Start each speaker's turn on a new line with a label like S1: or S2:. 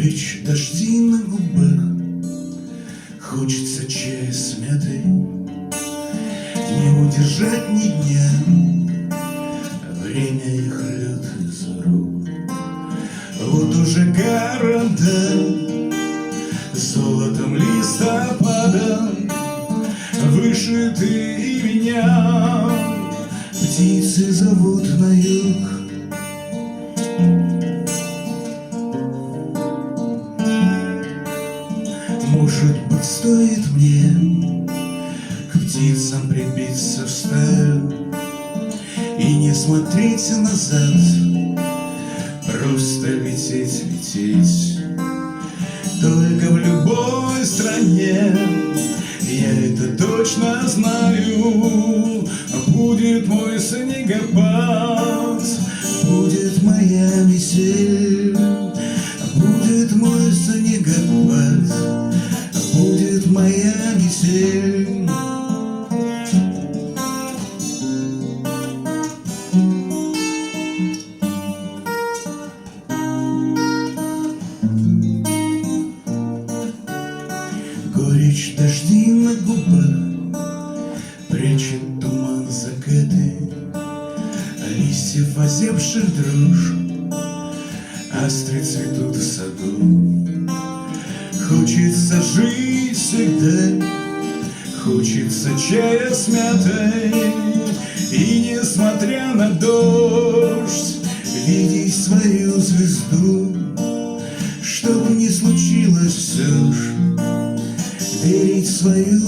S1: Горечь дождей на губах, хочется чая с мятой, не удержать ни дня, время их льет из рук. Вот уже города золотом листопада вышиты меня, птицы зовут на юг. Может быть, стоит мне к птицам прибиться в стаю и не смотреть назад, просто лететь, лететь. Только в любой стране, я это точно знаю, будет мой снегопад, будет моя метель, будет мой снегопад, будет моя метель. Горечь дождей на губах прячет туман закаты, листьев озябших дрожь, астры цветут в саду. Хочется жить всегда, хочется чая с мятой, и несмотря на дождь видеть свою звезду. Что бы ни случилось, все ж верить в свою